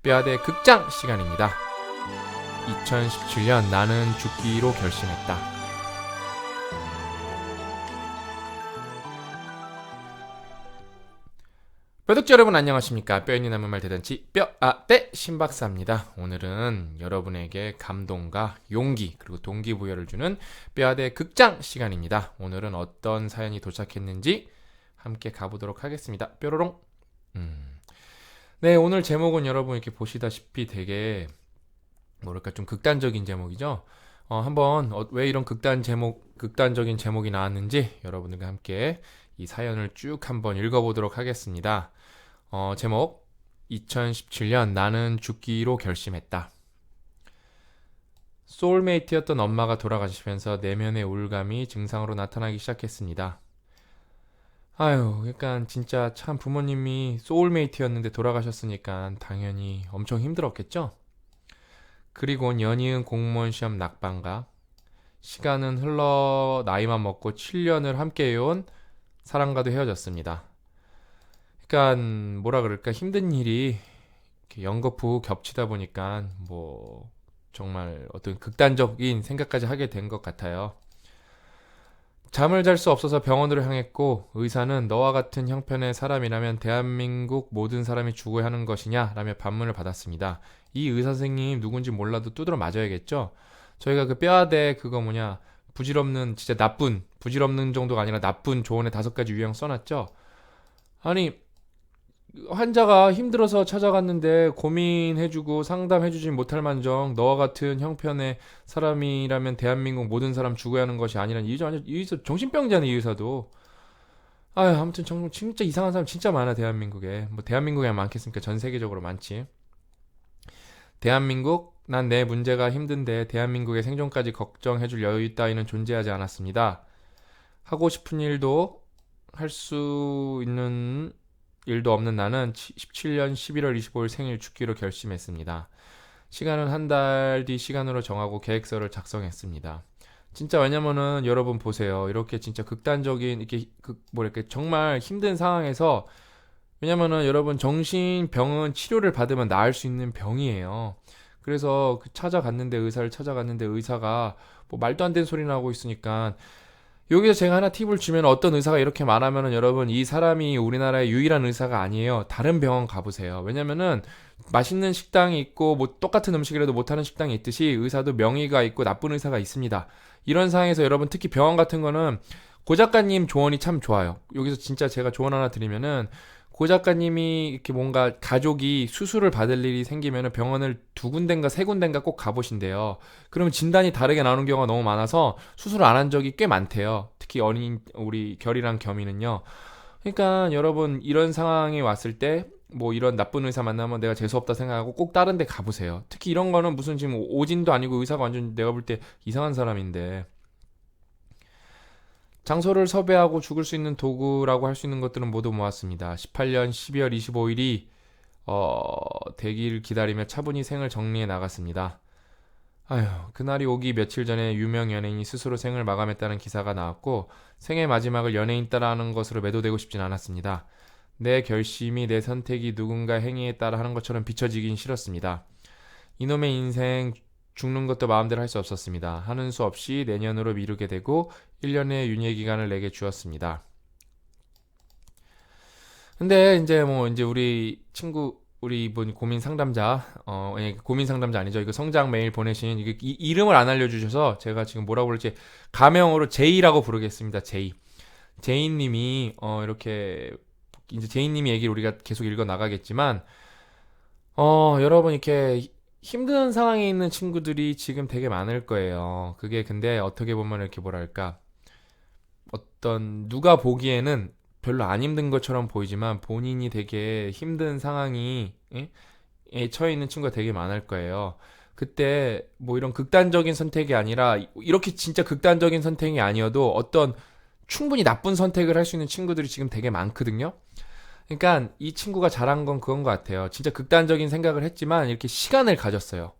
뼈아대 극장 시간입니다. 2017년 나는 죽기로 결심했다. 뼈독자 여러분 안녕하십니까. 뼈있는 남은 말 대잔치 뼈아대 신박사입니다. 오늘은 여러분에게 감동과 용기 그리고 동기부여를 주는 뼈아대 극장 시간입니다. 오늘은 어떤 사연이 도착했는지 함께 가보도록 하겠습니다. 뾰로롱. 네, 오늘 제목은 여러분 이렇게 보시다시피 되게 뭐랄까 좀 극단적인 제목이죠. 한번 왜 이런 극단적인 제목이 나왔는지 여러분들과 함께 이 사연을 쭉 한번 읽어보도록 하겠습니다. 제목 2017년 나는 죽기로 결심했다. 소울메이트였던 엄마가 돌아가시면서 내면의 우울감이 증상으로 나타나기 시작했습니다. 아유, 그러니까 진짜 참 부모님이 소울메이트였는데 돌아가셨으니까 당연히 엄청 힘들었겠죠? 그리고 연이은 공무원 시험 낙방과 시간은 흘러 나이만 먹고 7년을 함께 해온 사람과도 헤어졌습니다. 그러니까 뭐라 그럴까 힘든 일이 이렇게 연거푸 겹치다 보니까 뭐 정말 어떤 극단적인 생각까지 하게 된 것 같아요. 잠을 잘 수 없어서 병원으로 향했고 의사는 너와 같은 형편의 사람이라면 대한민국 모든 사람이 죽어야 하는 것이냐 라며 반문을 받았습니다. 이 의사 선생님 누군지 몰라도 두드러 맞아야겠죠? 저희가 그 뼈아대 그거 부질없는 진짜 나쁜 부질없는 정도가 아니라 나쁜 조언의 5가지 유형 써놨죠? 아니 환자가 힘들어서 찾아갔는데 고민해주고 상담해주지 못할 만정 너와 같은 형편의 사람이라면 대한민국 모든 사람 죽어야 하는 것이 아니란 이 의사 정신병자네 이 의사도. 아유 아무튼 정말 진짜 이상한 사람 진짜 많아 대한민국에. 뭐 대한민국에 많겠습니까? 전 세계적으로 많지. 대한민국 난 내 문제가 힘든데 대한민국의 생존까지 걱정해줄 여유 따위는 존재하지 않았습니다. 하고 싶은 일도 할 수 있는 일도 없는 나는 17년 11월 25일 생일 죽기로 결심했습니다. 시간은 한 달 뒤 시간으로 정하고 계획서를 작성했습니다. 진짜 왜냐면은 여러분 보세요. 이렇게 진짜 극단적인 이렇게 정말 힘든 상황에서 왜냐면은 여러분 정신병은 치료를 받으면 나을 수 있는 병이에요. 그래서 의사를 찾아갔는데 의사가 뭐 말도 안 되는 소리나 하고 있으니까 여기서 제가 하나 팁을 주면 어떤 의사가 이렇게 말하면은 여러분 이 사람이 우리나라의 유일한 의사가 아니에요. 다른 병원 가보세요. 왜냐면은 맛있는 식당이 있고 뭐 똑같은 음식이라도 못하는 식당이 있듯이 의사도 명의가 있고 나쁜 의사가 있습니다. 이런 상황에서 여러분 특히 병원 같은 거는 고 작가님 조언이 참 좋아요. 여기서 진짜 제가 조언 하나 드리면은 고 작가님이 이렇게 뭔가 가족이 수술을 받을 일이 생기면은 병원을 2군데인가 3군데인가 꼭 가보신대요. 그러면 진단이 다르게 나오는 경우가 너무 많아서 수술을 안 한 적이 꽤 많대요. 특히 어린 우리 결이랑 겸이는요. 그러니까 여러분 이런 상황이 왔을 때 뭐 이런 나쁜 의사 만나면 내가 재수없다 생각하고 꼭 다른 데 가보세요. 특히 이런 거는 무슨 지금 오진도 아니고 의사가 완전 내가 볼 때 이상한 사람인데 장소를 섭외하고 죽을 수 있는 도구라고 할 수 있는 것들은 모두 모았습니다. 18년 12월 25일이 대기를 기다리며 차분히 생을 정리해 나갔습니다. 아휴, 그날이 오기 며칠 전에 유명 연예인이 스스로 생을 마감했다는 기사가 나왔고 생의 마지막을 연예인 따라 하는 것으로 매도되고 싶진 않았습니다. 내 결심이 내 선택이 누군가 행위에 따라 하는 것처럼 비춰지긴 싫었습니다. 이놈의 인생 죽는 것도 마음대로 할 수 없었습니다. 하는 수 없이 내년으로 미루게 되고 1년의 윤회 기간을 내게 주었습니다. 근데 이제 우리 친구 우리 이분 고민 상담자 고민 상담자 아니죠. 이거 성장 메일 보내신 이 이름을 안 알려주셔서 제가 지금 뭐라고 부를지 가명으로 제이라고 부르겠습니다. 제이님이 이렇게 이제 제이님이 얘기를 우리가 계속 읽어 나가겠지만 여러분 이렇게 힘든 상황에 있는 친구들이 지금 되게 많을 거예요. 그게 근데 어떻게 보면 이렇게 뭐랄까 어떤 누가 보기에는 별로 안 힘든 것처럼 보이지만 본인이 되게 힘든 상황이 에 처해 있는 친구가 되게 많을 거예요. 그때 뭐 이런 극단적인 선택이 아니라 이렇게 진짜 극단적인 선택이 아니어도 어떤 충분히 나쁜 선택을 할 수 있는 친구들이 지금 되게 많거든요. 그러니까 이 친구가 잘한 건 그건 것 같아요. 진짜 극단적인 생각을 했지만 이렇게 시간을 가졌어요.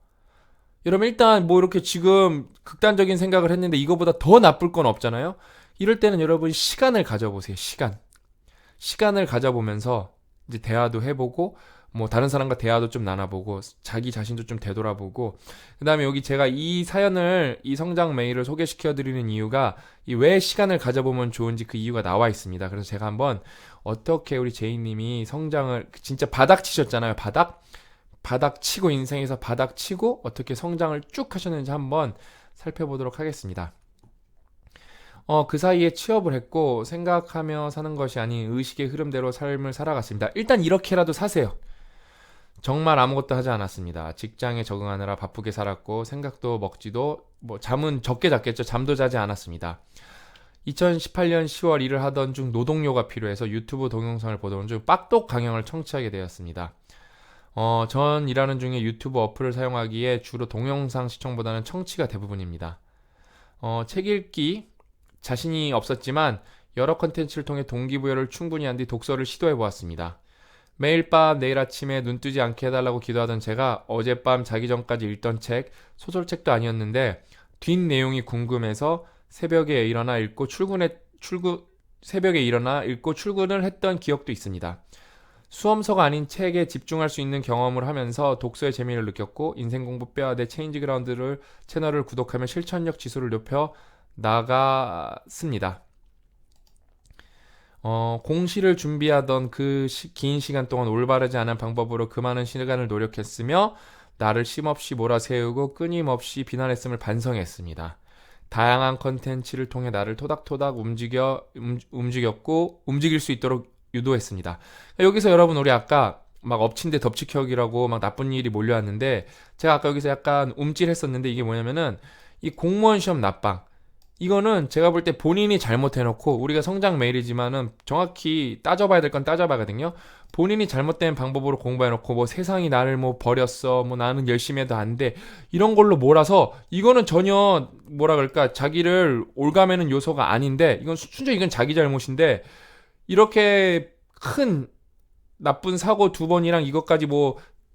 여러분 일단 뭐 이렇게 지금 극단적인 생각을 했는데 이거보다 더 나쁠 건 없잖아요. 이럴 때는 여러분 시간을 가져보세요. 시간을 가져보면서 이제 대화도 해보고 뭐 다른 사람과 대화도 좀 나눠보고 자기 자신도 좀 되돌아보고 그다음에 여기 제가 이 사연을 이 성장 메일을 소개시켜 드리는 이유가 이 왜 시간을 가져보면 좋은지 그 이유가 나와 있습니다. 그래서 제가 한번 어떻게 우리 제이님이 성장을 진짜 바닥 치셨잖아요. 바닥 치고 인생에서 바닥 치고 어떻게 성장을 쭉 하셨는지 한번 살펴보도록 하겠습니다. 그 사이에 취업을 했고 생각하며 사는 것이 아닌 의식의 흐름대로 삶을 살아갔습니다. 일단 이렇게라도 사세요. 정말 아무것도 하지 않았습니다. 직장에 적응하느라 바쁘게 살았고 생각도 먹지도 뭐 잠은 적게 잤겠죠. 잠도 자지 않았습니다. 2018년 10월 일을 하던 중 노동요가 필요해서 유튜브 동영상을 보던 중 빡독 강연을 청취하게 되었습니다. 전 일하는 중에 유튜브 어플을 사용하기에 주로 동영상 시청보다는 청취가 대부분입니다. 책 읽기 자신이 없었지만 여러 컨텐츠를 통해 동기부여를 충분히 한 뒤 독서를 시도해 보았습니다. 매일 밤 내일 아침에 눈 뜨지 않게 해달라고 기도하던 제가 어젯밤 자기 전까지 읽던 책, 소설책도 아니었는데 뒷 내용이 궁금해서 새벽에 일어나 읽고 출근을 했던 기억도 있습니다. 수험서가 아닌 책에 집중할 수 있는 경험을 하면서 독서의 재미를 느꼈고 인생 공부 뼈아대 체인지 그라운드를 채널을 구독하며 실천력 지수를 높여 나갔습니다. 공시를 준비하던 그 긴 시간 동안 올바르지 않은 방법으로 그 많은 시간을 노력했으며 나를 쉼없이 몰아세우고 끊임없이 비난했음을 반성했습니다. 다양한 컨텐츠를 통해 나를 토닥토닥 움직였고 움직일 수 있도록 유도했습니다. 여기서 여러분 우리 아까 막 엎친 데 덮치켜기라고 막 나쁜 일이 몰려왔는데 제가 아까 여기서 약간 움찔했었는데 이게 뭐냐면은 이 공무원 시험 납방 이거는 제가 볼 때 본인이 잘못해놓고 우리가 성장 메일이지만은 정확히 따져봐야 될 건 따져봐야거든요. 본인이 잘못된 방법으로 공부해놓고 뭐 세상이 나를 뭐 버렸어 뭐 나는 열심히 해도 안 돼 이런 걸로 몰아서 이거는 전혀 뭐라 그럴까 자기를 올가매는 요소가 아닌데 이건 순전히 이건 자기 잘못인데 이렇게 큰 나쁜 사고 2번이랑 이것까지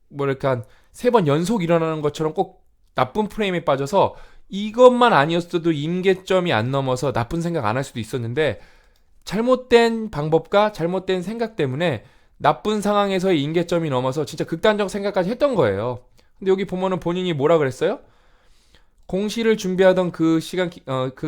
뭐랄까 3번 연속 일어나는 것처럼 꼭 나쁜 프레임에 빠져서 이것만 아니었어도 임계점이 안 넘어서 나쁜 생각 안 할 수도 있었는데 잘못된 방법과 잘못된 생각 때문에 나쁜 상황에서의 임계점이 넘어서 진짜 극단적 생각까지 했던 거예요. 근데 여기 보면은 본인이 뭐라 그랬어요? 공시를 준비하던 그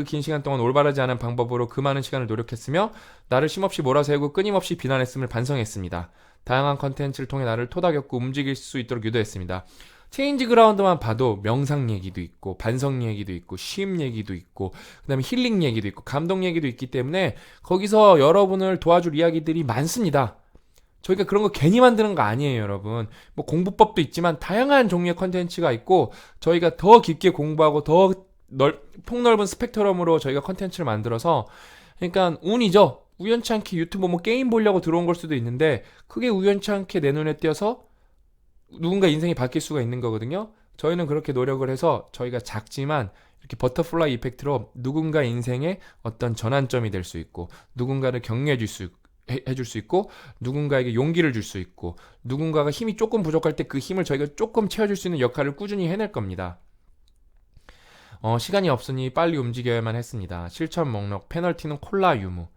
긴 시간 동안 올바르지 않은 방법으로 그 많은 시간을 노력했으며 나를 쉼없이 몰아세우고 끊임없이 비난했음을 반성했습니다. 다양한 컨텐츠를 통해 나를 토닥였고 움직일 수 있도록 유도했습니다. 체인지 그라운드만 봐도 명상 얘기도 있고 반성 얘기도 있고 쉼 얘기도 있고 그다음에 힐링 얘기도 있고 감동 얘기도 있기 때문에 거기서 여러분을 도와줄 이야기들이 많습니다. 저희가 그런 거 괜히 만드는 거 아니에요, 여러분. 뭐 공부법도 있지만 다양한 종류의 컨텐츠가 있고 저희가 더 깊게 공부하고 더 폭넓은 스펙트럼으로 저희가 컨텐츠를 만들어서 그러니까 운이죠. 우연치 않게 유튜브 뭐 게임 보려고 들어온 걸 수도 있는데 그게 우연치 않게 내 눈에 띄어서 누군가 인생이 바뀔 수가 있는 거거든요. 저희는 그렇게 노력을 해서 저희가 작지만 이렇게 버터플라이 이펙트로 누군가 인생의 어떤 전환점이 될 수 있고 누군가를 격려해 해줄 수 있고 누군가에게 용기를 줄 수 있고 누군가가 힘이 조금 부족할 때 그 힘을 저희가 조금 채워줄 수 있는 역할을 꾸준히 해낼 겁니다. 시간이 없으니 빨리 움직여야만 했습니다. 실천 목록 페널티는 콜라 유무.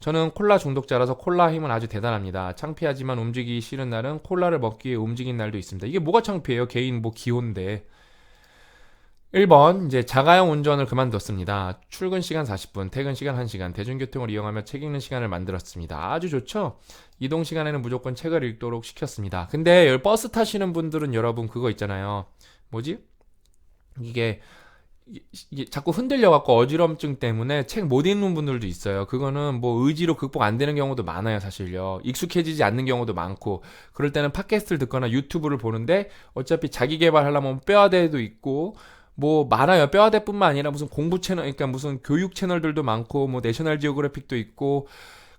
저는 콜라 중독자라서 콜라 힘은 아주 대단합니다. 창피하지만 움직이기 싫은 날은 콜라를 먹기 위해 움직인 날도 있습니다. 이게 뭐가 창피해요? 개인 기호인데. 1번 이제 자가용 운전을 그만뒀습니다. 출근 시간 40분, 퇴근 시간 1시간, 대중교통을 이용하며 책 읽는 시간을 만들었습니다. 아주 좋죠? 이동 시간에는 무조건 책을 읽도록 시켰습니다. 근데 버스 타시는 분들은 여러분 그거 있잖아요. 뭐지? 이게 자꾸 흔들려갖고 어지럼증 때문에 책 못 읽는 분들도 있어요. 그거는 뭐 의지로 극복 안 되는 경우도 많아요, 사실요. 익숙해지지 않는 경우도 많고, 그럴 때는 팟캐스트를 듣거나 유튜브를 보는데, 어차피 자기 개발하려면 뼈아대도 있고, 뭐 많아요. 뼈아대뿐만 아니라 무슨 공부 채널, 그러니까 무슨 교육 채널들도 많고, 뭐 내셔널 지오그래픽도 있고,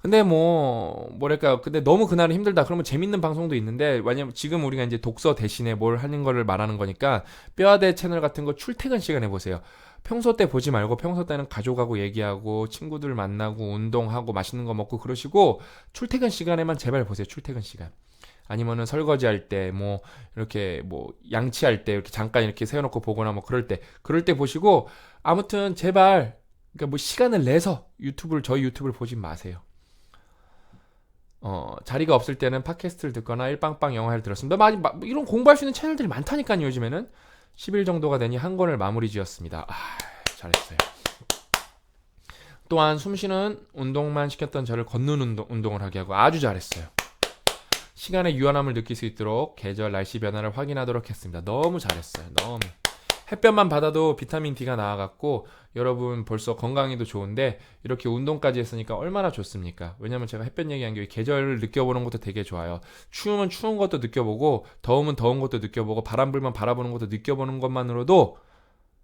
근데 근데 너무 그날은 힘들다. 그러면 재밌는 방송도 있는데, 왜냐면 지금 우리가 이제 독서 대신에 뭘 하는 거를 말하는 거니까, 뼈아대 채널 같은 거 출퇴근 시간에 보세요. 평소 때 보지 말고, 평소 때는 가족하고 얘기하고, 친구들 만나고, 운동하고, 맛있는 거 먹고 그러시고, 출퇴근 시간에만 제발 보세요. 출퇴근 시간. 아니면은 설거지 할 때, 이렇게 양치할 때, 이렇게 잠깐 이렇게 세워놓고 보거나 그럴 때 보시고, 아무튼 제발, 그러니까 시간을 내서 저희 유튜브를 보지 마세요. 자리가 없을 때는 팟캐스트를 듣거나 일빵빵 영화를 들었습니다. 이런 공부할 수 있는 채널들이 많다니까요, 요즘에는. 10일 정도가 되니 한 권을 마무리 지었습니다. 잘했어요. 또한 숨쉬는 운동만 시켰던 저를 걷는 운동을 하게 하고 아주 잘했어요. 시간의 유연함을 느낄 수 있도록 계절 날씨 변화를 확인하도록 했습니다. 너무 잘했어요. 너무. 햇볕만 받아도 비타민 D가 나와갖고 여러분 벌써 건강에도 좋은데 이렇게 운동까지 했으니까 얼마나 좋습니까? 왜냐면 제가 햇볕 얘기한 게 계절을 느껴보는 것도 되게 좋아요. 추우면 추운 것도 느껴보고 더우면 더운 것도 느껴보고 바람 불면 바라보는 것도 느껴보는 것만으로도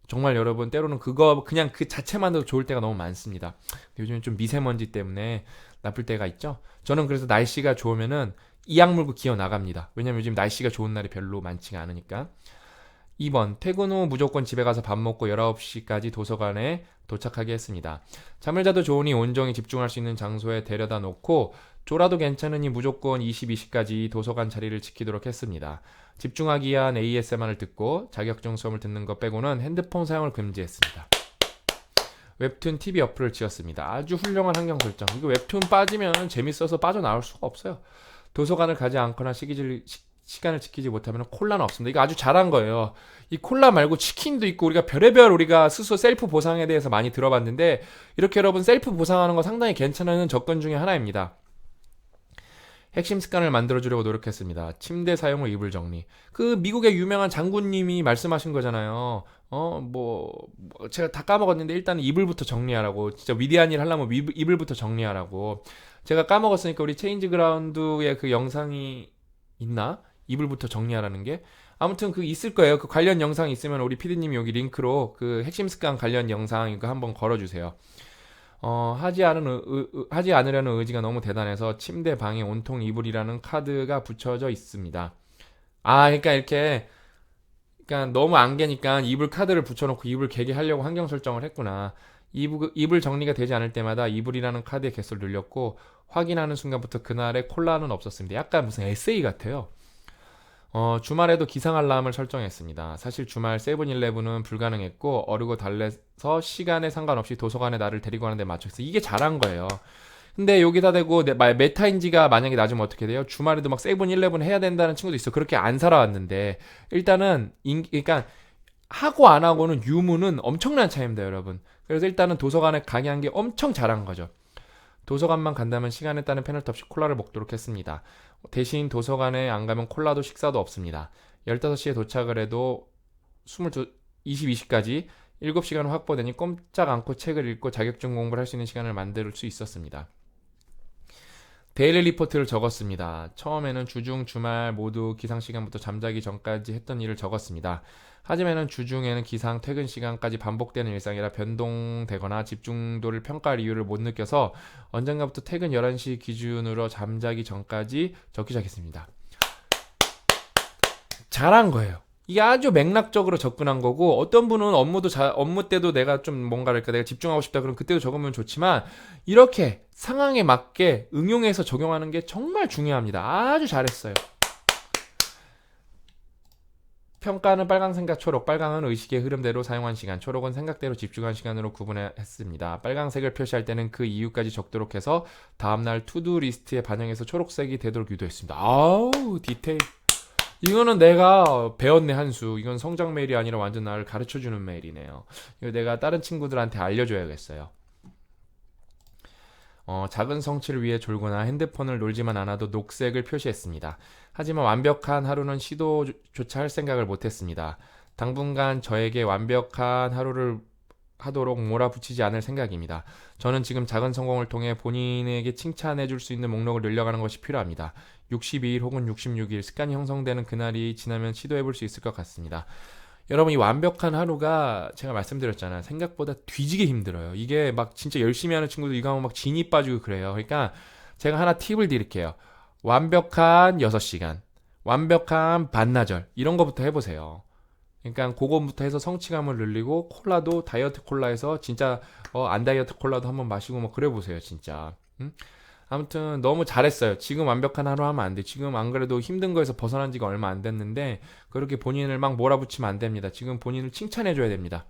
정말 여러분 때로는 그냥 그 자체만으로도 좋을 때가 너무 많습니다. 요즘은 좀 미세먼지 때문에 나쁠 때가 있죠. 저는 그래서 날씨가 좋으면은 이악 물고 기어 나갑니다. 왜냐면 요즘 날씨가 좋은 날이 별로 많지가 않으니까. 2번, 퇴근 후 무조건 집에 가서 밥 먹고 19시까지 도서관에 도착하게 했습니다. 잠을 자도 좋으니 온종일 집중할 수 있는 장소에 데려다 놓고 졸아도 괜찮으니 무조건 22시까지 도서관 자리를 지키도록 했습니다. 집중하기 위한 ASMR을 듣고 자격증 수업을 듣는 것 빼고는 핸드폰 사용을 금지했습니다. 웹툰 TV 어플을 지었습니다. 아주 훌륭한 환경 설정. 이거 웹툰 빠지면 재밌어서 빠져나올 수가 없어요. 도서관을 가지 않거나 시간을 지키지 못하면 콜라는 없습니다. 이거 아주 잘한 거예요. 이 콜라 말고 치킨도 있고 우리가 별의별 우리가 스스로 셀프 보상에 대해서 많이 들어봤는데 이렇게 여러분 셀프 보상하는 거 상당히 괜찮은 접근 중에 하나입니다. 핵심 습관을 만들어주려고 노력했습니다. 침대 사용을 이불 정리. 그 미국의 유명한 장군님이 말씀하신 거잖아요. 제가 다 까먹었는데 일단 이불부터 정리하라고. 진짜 위대한 일 하려면 이불부터 정리하라고. 제가 까먹었으니까 우리 체인지 그라운드에 그 영상이 있나? 이불부터 정리하라는 게. 아무튼 그 있을 거예요. 그 관련 영상 있으면 우리 피디님이 여기 링크로 그 핵심 습관 관련 영상 이거 한번 걸어주세요. 하지 않으려는 의지가 너무 대단해서 침대 방에 온통 이불이라는 카드가 붙여져 있습니다. 그러니까 이렇게, 그러니까 너무 안개니까 이불 카드를 붙여놓고 이불 개게 하려고 환경 설정을 했구나. 이불 정리가 되지 않을 때마다 이불이라는 카드의 개수를 늘렸고, 확인하는 순간부터 그날의 콜라는 없었습니다. 약간 무슨 에세이 같아요. 주말에도 기상 알람을 설정했습니다. 사실 주말 세븐일레븐은 불가능했고 어르고 달래서 시간에 상관없이 도서관에 나를 데리고 가는 데 맞춰서 이게 잘한 거예요. 근데 여기다 대고 메타인지가 만약에 낮으면 어떻게 돼요? 주말에도 막 세븐일레븐 해야 된다는 친구도 있어. 그렇게 안 살아왔는데 일단은 그러니까 하고 안 하고는 유무는 엄청난 차이입니다, 여러분. 그래서 일단은 도서관에 가게 한 게 엄청 잘한 거죠. 도서관만 간다면 시간에 따른 페널티 없이 콜라를 먹도록 했습니다. 대신 도서관에 안 가면 콜라도 식사도 없습니다. 15시에 도착을 해도 22시까지 7시간 확보되니 꼼짝 않고 책을 읽고 자격증 공부를 할 수 있는 시간을 만들 수 있었습니다. 데일리 리포트를 적었습니다. 처음에는 주중, 주말 모두 기상 시간부터 잠자기 전까지 했던 일을 적었습니다. 하지만은 주중에는 기상, 퇴근 시간까지 반복되는 일상이라 변동되거나 집중도를 평가할 이유를 못 느껴서 언젠가부터 퇴근 11시 기준으로 잠자기 전까지 적기 시작했습니다. 잘한 거예요. 이게 아주 맥락적으로 접근한 거고, 어떤 분은 업무 때도 내가 좀 내가 집중하고 싶다 그럼 그때도 적으면 좋지만 이렇게 상황에 맞게 응용해서 적용하는 게 정말 중요합니다. 아주 잘했어요. 평가는 빨강색과 초록, 빨강은 의식의 흐름대로 사용한 시간, 초록은 생각대로 집중한 시간으로 구분했습니다. 빨강색을 표시할 때는 그 이유까지 적도록 해서 다음날 투두 리스트에 반영해서 초록색이 되도록 유도했습니다. 아우, 디테일. 이거는 내가 배웠네, 한 수. 이건 성장 메일이 아니라 완전 나를 가르쳐주는 메일이네요. 이거 내가 다른 친구들한테 알려줘야겠어요. 작은 성취를 위해 졸거나 핸드폰을 놀지만 않아도 녹색을 표시했습니다. 하지만 완벽한 하루는 시도조차 할 생각을 못했습니다. 당분간 저에게 완벽한 하루를 하도록 몰아붙이지 않을 생각입니다. 저는 지금 작은 성공을 통해 본인에게 칭찬해 줄 수 있는 목록을 늘려가는 것이 필요합니다. 62일 혹은 66일 습관이 형성되는 그날이 지나면 시도해 볼 수 있을 것 같습니다. 여러분, 이 완벽한 하루가 제가 말씀드렸잖아요. 생각보다 뒤지게 힘들어요. 이게 막 진짜 열심히 하는 친구들 이거 하면 막 진이 빠지고 그래요. 그러니까 제가 하나 팁을 드릴게요. 완벽한 6시간, 완벽한 반나절 이런 거부터 해보세요. 그러니까 그거부터 해서 성취감을 늘리고 콜라도 다이어트 콜라에서 진짜 안 다이어트 콜라도 한번 마시고 뭐 그래 보세요, 진짜. 응? 아무튼 너무 잘했어요. 지금 완벽한 하루 하면 안 돼. 지금 안 그래도 힘든 거에서 벗어난 지가 얼마 안 됐는데 그렇게 본인을 막 몰아붙이면 안 됩니다. 지금 본인을 칭찬해 줘야 됩니다.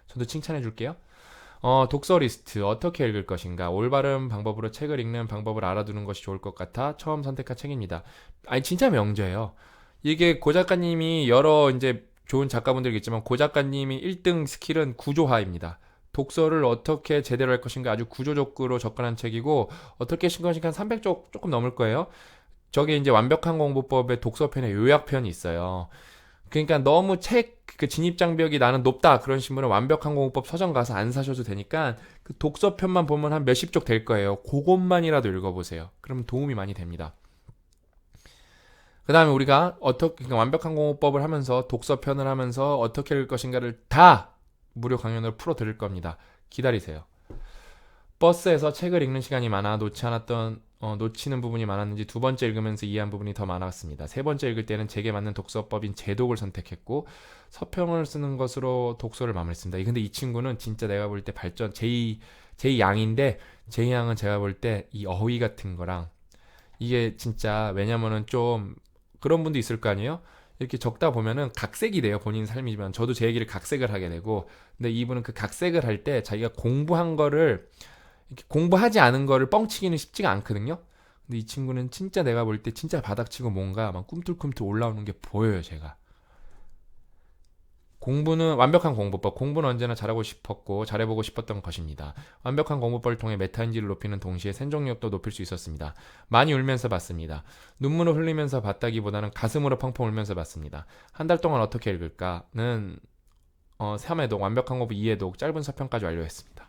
저도 칭찬해 줄게요. 독서 리스트 어떻게 읽을 것인가? 올바른 방법으로 책을 읽는 방법을 알아두는 것이 좋을 것 같아 처음 선택한 책입니다. 아니 진짜 명저예요. 이게 고 작가님이 여러 이제 좋은 작가분들이 있지만 고 작가님이 1등 스킬은 구조화입니다. 독서를 어떻게 제대로 할 것인가 아주 구조적으로 접근한 책이고 어떻게 신 것인가 한 300쪽 조금 넘을 거예요. 저게 이제 완벽한 공부법의 독서편의 요약편이 있어요. 그러니까 너무 책 그 진입 장벽이 나는 높다 그런 신문은 완벽한 공부법 서점 가서 안 사셔도 되니까 그 독서편만 보면 한 몇십 쪽 될 거예요. 그것만이라도 읽어보세요. 그러면 도움이 많이 됩니다. 그 다음에 우리가 어떻게 그러니까 완벽한 공부법을 하면서 독서편을 하면서 어떻게 읽을 것인가를 다 무료 강연으로 풀어 드릴 겁니다. 기다리세요. 버스에서 책을 읽는 시간이 많아 놓치는 부분이 많았는지 두 번째 읽으면서 이해한 부분이 더 많았습니다. 세 번째 읽을 때는 제게 맞는 독서법인 제독을 선택했고 서평을 쓰는 것으로 독서를 마무리했습니다. 근데 이 친구는 진짜 내가 볼 때 발전 제2양인데 제2양은 제가 볼 때 이 어휘 같은 거랑 이게 진짜 왜냐면은 좀 그런 분도 있을 거 아니에요? 이렇게 적다 보면은 각색이 돼요. 본인 삶이지만 저도 제 얘기를 각색을 하게 되고 근데 이분은 그 각색을 할 때 자기가 공부한 거를 이렇게 공부하지 않은 거를 뻥치기는 쉽지가 않거든요. 근데 이 친구는 진짜 내가 볼 때 진짜 바닥치고 뭔가 막 꿈틀꿈틀 올라오는 게 보여요, 제가. 공부는 완벽한 공부법. 공부는 언제나 잘하고 싶었고 잘해보고 싶었던 것입니다. 완벽한 공부법을 통해 메타인지를 높이는 동시에 생존력도 높일 수 있었습니다. 많이 울면서 봤습니다. 눈물을 흘리면서 봤다기보다는 가슴으로 펑펑 울면서 봤습니다. 한 달 동안 어떻게 읽을까는 3회독, 완벽한 공부 2회독, 짧은 서평까지 완료했습니다.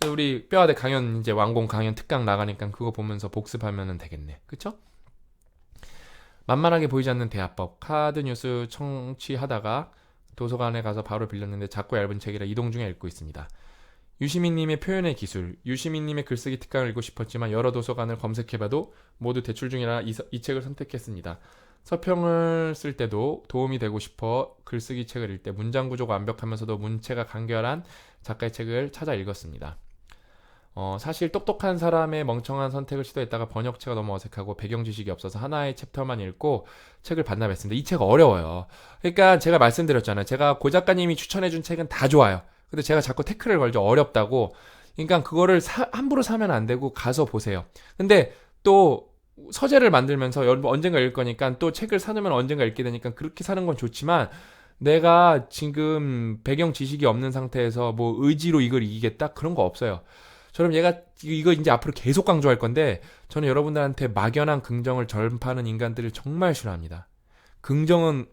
우리 뼈아대 강연 이제 완공 강연 특강 나가니까 그거 보면서 복습하면 되겠네. 그쵸? 만만하게 보이지 않는 대화법 카드 뉴스 청취하다가 도서관에 가서 바로 빌렸는데 작고 얇은 책이라 이동 중에 읽고 있습니다. 유시민님의 표현의 기술 유시민님의 글쓰기 특강을 읽고 싶었지만 여러 도서관을 검색해봐도 모두 대출 중이라 이 책을 선택했습니다. 서평을 쓸 때도 도움이 되고 싶어 글쓰기 책을 읽을 때 문장 구조가 완벽하면서도 문체가 간결한 작가의 책을 찾아 읽었습니다. 사실 똑똑한 사람의 멍청한 선택을 시도했다가 번역체가 너무 어색하고 배경 지식이 없어서 하나의 챕터만 읽고 책을 반납했습니다. 이 책 어려워요. 그러니까 제가 말씀드렸잖아요. 제가 고 작가님이 추천해준 책은 다 좋아요. 근데 제가 자꾸 태클을 걸죠. 어렵다고. 그러니까 그거를 함부로 사면 안 되고 가서 보세요. 근데 또 서재를 만들면서 여러분 언젠가 읽을 거니까 또 책을 사놓으면 언젠가 읽게 되니까 그렇게 사는 건 좋지만 내가 지금 배경 지식이 없는 상태에서 뭐 의지로 이걸 이기겠다? 그런 거 없어요. 저는 얘가 이거 이제 앞으로 계속 강조할 건데 저는 여러분들한테 막연한 긍정을 전파하는 인간들을 정말 싫어합니다. 긍정의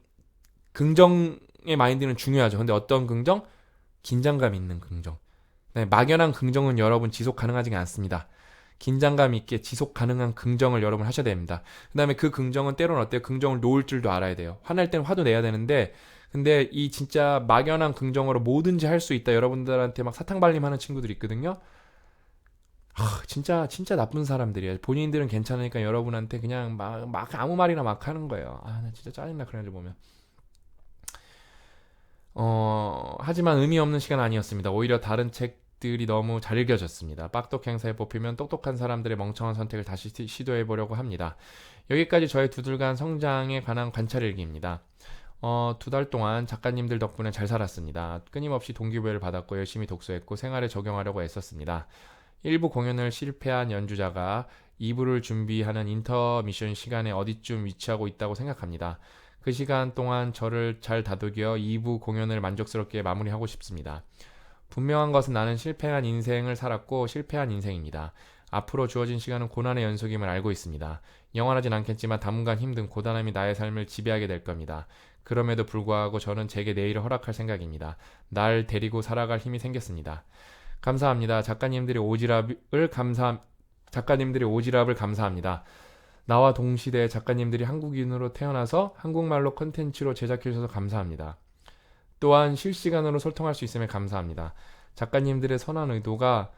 마인드는 중요하죠. 근데 어떤 긍정? 긴장감 있는 긍정. 네, 막연한 긍정은 여러분 지속 가능하지 않습니다. 긴장감 있게 지속 가능한 긍정을 여러분 하셔야 됩니다. 그 다음에 그 긍정은 때로는 어때요? 긍정을 놓을 줄도 알아야 돼요. 화날 땐 화도 내야 되는데 근데 이 진짜 막연한 긍정으로 뭐든지 할 수 있다. 여러분들한테 막 사탕발림하는 친구들이 있거든요. 진짜 나쁜 사람들이에요. 본인들은 괜찮으니까 여러분한테 그냥 막 아무 말이나 막 하는 거예요. 나 진짜 짜증나 그런 애들 보면. 하지만 의미 없는 시간 아니었습니다. 오히려 다른 책들이 너무 잘 읽혀졌습니다. 빡독 행사에 뽑히면 똑똑한 사람들의 멍청한 선택을 다시 시도해 보려고 합니다. 여기까지 저의 두 달간 성장에 관한 관찰 일기입니다. 2달 동안 작가님들 덕분에 잘 살았습니다. 끊임없이 동기부여를 받았고 열심히 독서했고 생활에 적용하려고 애썼습니다. 1부 공연을 실패한 연주자가 2부를 준비하는 인터미션 시간에 어디쯤 위치하고 있다고 생각합니다. 그 시간 동안 저를 잘 다독여 2부 공연을 만족스럽게 마무리하고 싶습니다. 분명한 것은 나는 실패한 인생을 살았고 실패한 인생입니다. 앞으로 주어진 시간은 고난의 연속임을 알고 있습니다. 영원하진 않겠지만 당분간 힘든 고단함이 나의 삶을 지배하게 될 겁니다. 그럼에도 불구하고 저는 제게 내일을 허락할 생각입니다. 날 데리고 살아갈 힘이 생겼습니다. 감사합니다. 작가님들의 오지랖을 감사합니다. 나와 동시대 작가님들이 한국인으로 태어나서 한국말로 컨텐츠로 제작해 주셔서 감사합니다. 또한 실시간으로 소통할 수 있음에 감사합니다. 작가님들의 선한 의도가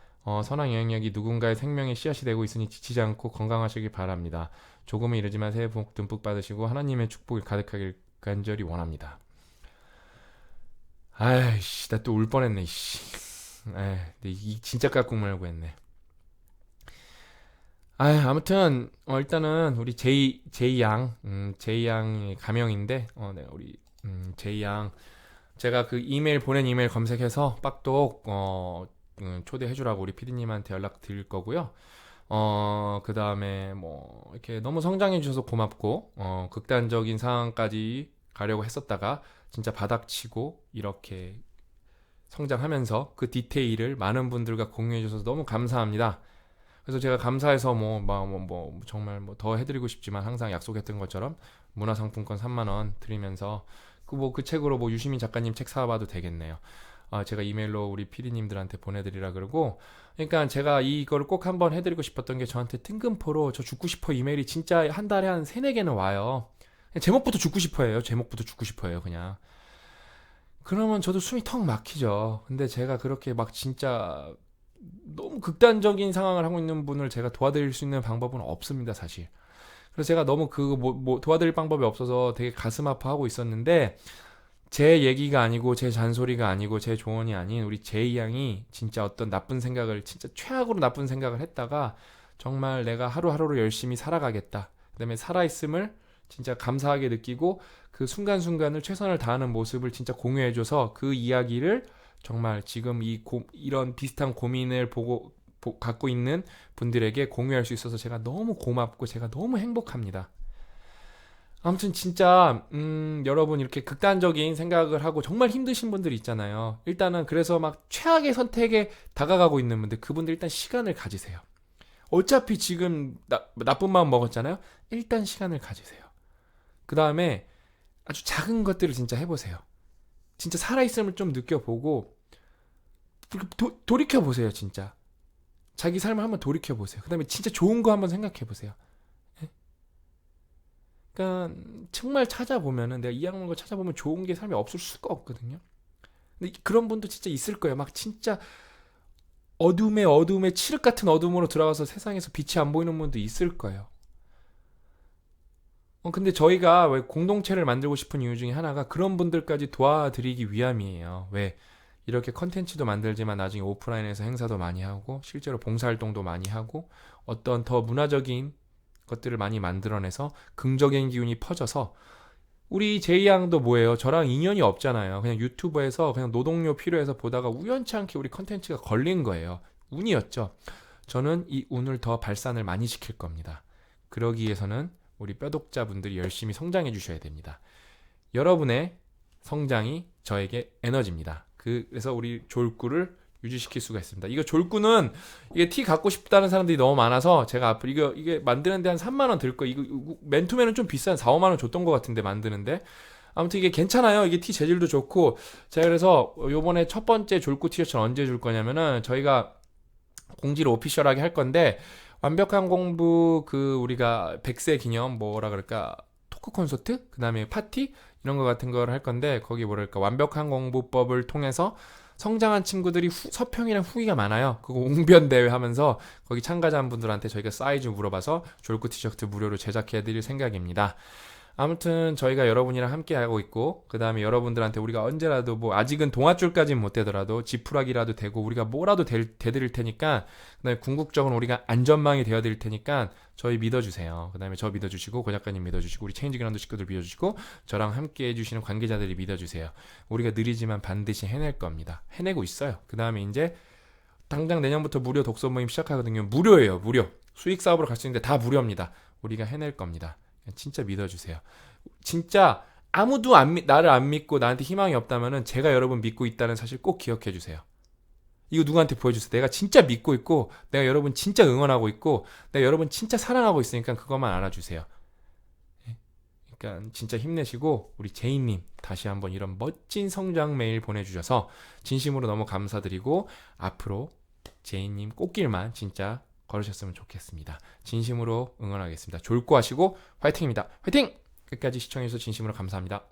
선한 영향력이 누군가의 생명의 씨앗이 되고 있으니 지치지 않고 건강하시길 바랍니다. 조금은 이르지만 새해 복 듬뿍 받으시고 하나님의 축복이 가득하길 간절히 원합니다. 아이씨, 나 또 울 뻔했네. 근데 이 진짜 깍꿍 말고 했네. 아무튼 일단은 우리 제이 양의 가명인데, 네, 우리 제이 양 제가 그 이메일 보낸 이메일 검색해서 빡독 초대해주라고 우리 PD님한테 연락 드릴 거고요. 그 다음에 뭐 이렇게 너무 성장해 주셔서 고맙고 극단적인 상황까지 가려고 했었다가 진짜 바닥치고 이렇게 성장하면서 그 디테일을 많은 분들과 공유해 주셔서 너무 감사합니다. 그래서 제가 감사해서 정말 뭐 더 해드리고 싶지만 항상 약속했던 것처럼 문화상품권 3만 원 드리면서 그 책으로 뭐 유시민 작가님 책 사봐도 되겠네요. 제가 이메일로 우리 PD님들한테 보내드리라 그러고, 그러니까 제가 이거를 꼭 한번 해드리고 싶었던 게 저한테 뜬금포로 저 죽고 싶어 이메일이 진짜 한 달에 한 3-4개는 와요. 제목부터 죽고 싶어해요. 제목부터 죽고 싶어해요, 그냥. 그러면 저도 숨이 턱 막히죠. 근데 제가 그렇게 막 진짜 너무 극단적인 상황을 하고 있는 분을 제가 도와드릴 수 있는 방법은 없습니다, 사실. 그래서 제가 너무 도와드릴 방법이 없어서 되게 가슴 아파하고 있었는데, 제 얘기가 아니고 제 잔소리가 아니고 제 조언이 아닌 우리 제이 양이 진짜 어떤 나쁜 생각을, 진짜 최악으로 나쁜 생각을 했다가 정말 내가 하루하루를 열심히 살아가겠다, 그다음에 살아있음을 진짜 감사하게 느끼고 그 순간순간을 최선을 다하는 모습을 진짜 공유해줘서 그 이야기를 정말 지금 이런 비슷한 고민을 갖고 있는 분들에게 공유할 수 있어서 제가 너무 고맙고 제가 너무 행복합니다. 아무튼 진짜 여러분 이렇게 극단적인 생각을 하고 정말 힘드신 분들 있잖아요. 일단은 그래서 막 최악의 선택에 다가가고 있는 분들, 그분들 일단 시간을 가지세요. 어차피 지금 나쁜 마음 먹었잖아요. 일단 시간을 가지세요. 그 다음에 아주 작은 것들을 진짜 해보세요. 진짜 살아있음을 좀 느껴보고 돌이켜보세요. 진짜 자기 삶을 한번 돌이켜보세요. 그 다음에 진짜 좋은 거 한번 생각해보세요. 그러니까 정말 찾아보면은, 내가 이 양반 거 찾아보면 좋은 게 삶에 없을 수가 없거든요. 근데 그런 분도 진짜 있을 거예요. 막 진짜 어둠에 칠흑 같은 어둠으로 들어가서 세상에서 빛이 안 보이는 분도 있을 거예요. 근데 저희가 왜 공동체를 만들고 싶은 이유 중에 하나가 그런 분들까지 도와드리기 위함이에요. 왜 이렇게 컨텐츠도 만들지만 나중에 오프라인에서 행사도 많이 하고 실제로 봉사활동도 많이 하고 어떤 더 문화적인 것들을 많이 만들어내서 긍정적인 기운이 퍼져서, 우리 제이 양도 뭐예요? 저랑 인연이 없잖아요. 그냥 유튜브에서 그냥 노동요 필요해서 보다가 우연치 않게 우리 컨텐츠가 걸린 거예요. 운이었죠. 저는 이 운을 더 발산을 많이 시킬 겁니다. 그러기 위해서는 우리 뼈독자분들이 열심히 성장해 주셔야 됩니다. 여러분의 성장이 저에게 에너지입니다. 그래서 우리 졸구를 유지시킬 수가 있습니다. 이거 졸구는 이게 티 갖고 싶다는 사람들이 너무 많아서 제가 앞으로 이게 만드는데 한 3만 원 들 거. 이거 맨투맨은 좀 비싼 4-5만 원 줬던 것 같은데 만드는데. 아무튼 이게 괜찮아요. 이게 티 재질도 좋고. 제가 그래서 요번에 첫 번째 졸구 티셔츠는 언제 줄 거냐면은 저희가 공지를 오피셜하게 할 건데, 완벽한 공부 우리가 100세 기념 뭐라 그럴까 토크 콘서트, 그다음에 파티 이런 거 같은 걸 할 건데, 거기 뭐랄까 완벽한 공부법을 통해서 성장한 친구들이 서평이랑 후기가 많아요. 그거 웅변 대회 하면서 거기 참가자분들한테 저희가 사이즈 물어봐서 졸구 티셔츠 무료로 제작해드릴 생각입니다. 아무튼 저희가 여러분이랑 함께 하고 있고, 그 다음에 여러분들한테 우리가 언제라도 뭐 아직은 동아줄까지는 못 되더라도 지푸라기라도 되고 우리가 뭐라도 되드릴 테니까, 그 다음에 궁극적으로 우리가 안전망이 되어드릴 테니까 저희 믿어주세요. 그 다음에 저 믿어주시고 고 작가님 믿어주시고 우리 체인지그라운드 식구들 믿어주시고 저랑 함께 해주시는 관계자들이 믿어주세요. 우리가 느리지만 반드시 해낼 겁니다. 해내고 있어요. 그 다음에 이제 당장 내년부터 무료 독서 모임 시작하거든요. 무료예요. 무료. 수익 사업으로 갈 수 있는데 다 무료입니다. 우리가 해낼 겁니다. 진짜 믿어주세요. 진짜 아무도 나를 안 믿고 나한테 희망이 없다면은 제가 여러분 믿고 있다는 사실 꼭 기억해 주세요. 이거 누구한테 보여주세요. 내가 진짜 믿고 있고 내가 여러분 진짜 응원하고 있고 내가 여러분 진짜 사랑하고 있으니까 그것만 알아주세요. 그러니까 진짜 힘내시고 우리 제이님 다시 한번 이런 멋진 성장 메일 보내주셔서 진심으로 너무 감사드리고, 앞으로 제이님 꽃길만 진짜 걸으셨으면 좋겠습니다. 진심으로 응원하겠습니다. 졸고 하시고 화이팅입니다. 화이팅! 끝까지 시청해주셔서 진심으로 감사합니다.